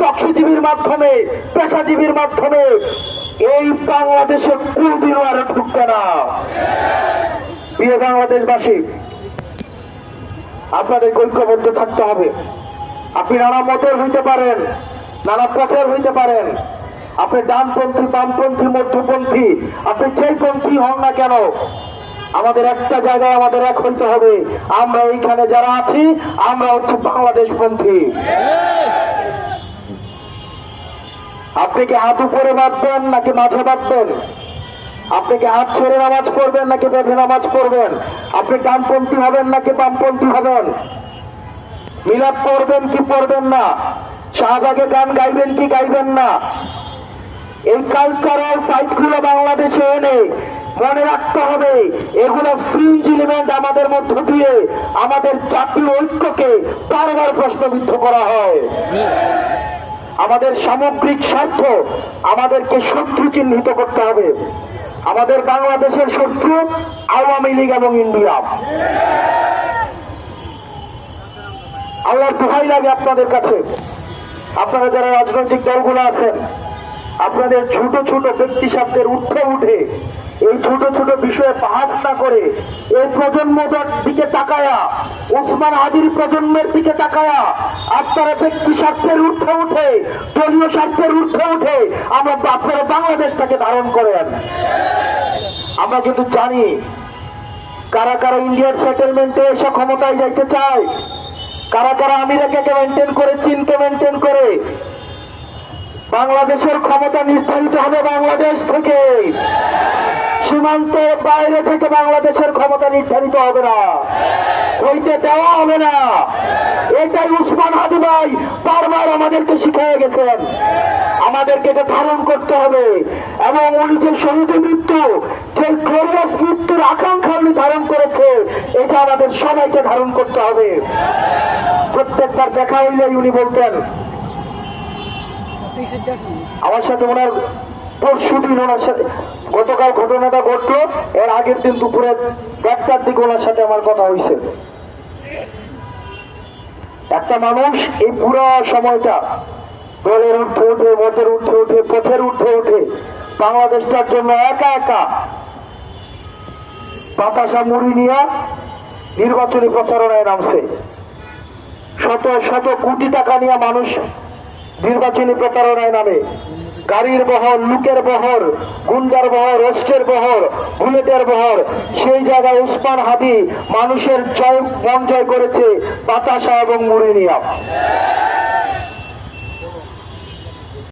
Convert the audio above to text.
টকশিজীবীর মাধ্যমে, পেশাজীবীর মাধ্যমে এই বাংলাদেশে কোনদিনও আর ঢুকবে না। প্রিয় বাংলাদেশবাসী, আপনাদের ঐক্যবদ্ধ থাকতে হবে। আপনি নানা মতের হইতে পারেন, নানা পথের হইতে পারেন, আপনি ডানপন্থী, বামপন্থী, মধ্যপন্থী, আপনি যেই পন্থী হন না কেন, আমাদের একটা জায়গায় আমাদের এক হইতে হবে। আমরা এইখানে যারা আছি আমরা হচ্ছে বাংলাদেশ পন্থী। আপনি কি হাত উপরে বাঁধবেন নাকি মাঝে বাঁধবেন? আপনি কি হাত ছেড়ে নামাজ পড়বেন নাকি বেঁধে নামাজ পড়বেন? আপনি ডানপন্থী হবেন নাকি বামপন্থী হবেন? মিলাদ পড়বেন কি পড়বেন না? শাহবাগে গান গাইবেন কি গাইবেন না? এই কালচারাল ফাইট গুলো বাংলাদেশে এনে মনে রাখতে হবে, এগুলো ফ্রিঞ্জ এলিমেন্ট আমাদের মধ্য দিয়ে আমাদের জাতীয় ঐক্যকে বারবার প্রশ্নবিদ্ধ করা হয়। আমাদের সামগ্রিক স্বার্থ আমাদেরকে শত্রু চিহ্নিত করতে হবে। আমাদের বাংলাদেশের শত্রু আওয়ামী লীগ এবং ইন্ডিয়া। আল্লাহর দোহাই লাগে আপনাদের কাছে, আপনারা যারা রাজনৈতিক দলগুলো আছেন, আপনাদের ছোট ছোট ব্যক্তি স্বার্থের ঊর্ধ্বে উঠে এই ছোট ছোট বিষয়ে বাহাস না করে এই প্রজন্মটার দিকে তাকায়া, ওসমান হাদির প্রজন্মের দিকে তাকায়া আপনারা ব্যক্তি স্বার্থের ঊর্ধ্বে উঠে, দলীয় স্বার্থের ঊর্ধ্বে উঠে আপনারা বাংলাদেশটাকে ধারণ করেন। আমরা কিন্তু জানি কারা কারা ইন্ডিয়ার সেটেলমেন্টে এসে ক্ষমতায় যাইতে চায়, কারা কারা আমেরিকাকে মেনটেন করে, চীনকে মেনটেন করে। বাংলাদেশের ক্ষমতা নির্ধারিত হবে বাংলাদেশ থেকে, সীমান্তের বাইরে থেকে বাংলাদেশের ক্ষমতা নির্ধারিত হবে না, হইতে দেওয়া হবে না। এটাই উসমান হাদি ভাই বারবার আমাদেরকে শিখিয়ে গেছেন। আমাদেরকে এটা ধারণ করতে হবে এবং উনি যে শহীদ মৃত্যু, যে গ্লোরিয়াস মৃত্যুর আকাঙ্ক্ষা উনি ধারণ করেছে, এটা আমাদের সবাইকে ধারণ করতে হবে। প্রত্যেকবার দেখা হইলেই উনি বলতেন, আমার সাথে ওনার পরশুদিন ওনার সাথে গতকাল ঘটনাটা ঘটলো, এর আগের দিন দুপুরে 1টার দিকে ওনার সাথে আমার কথা হয়েছে। একটা মানুষ এই পুরো সময়টা দলের ঊর্ধ্বে উঠে, মতের ঊর্ধ্বে উঠে, পথের ঊর্ধ্বে উঠে বাংলাদেশটার জন্য একা একা বাতাসা মুড়ি নিয়ে নির্বাচনী প্রচারণায় নামছে। শত শত কোটি টাকা নিয়ে মানুষ নির্বাচনী প্রচারণায় নামে। গাড়ির বহর, লুকের বহর, গুন্ডার বহর, অস্ত্রের বহর, বুলেটের বহর। সেই জায়গায় উসমান হাদি মানুষের মন জয় করেছে বাতাসা এবং মুড়ি নিয়া।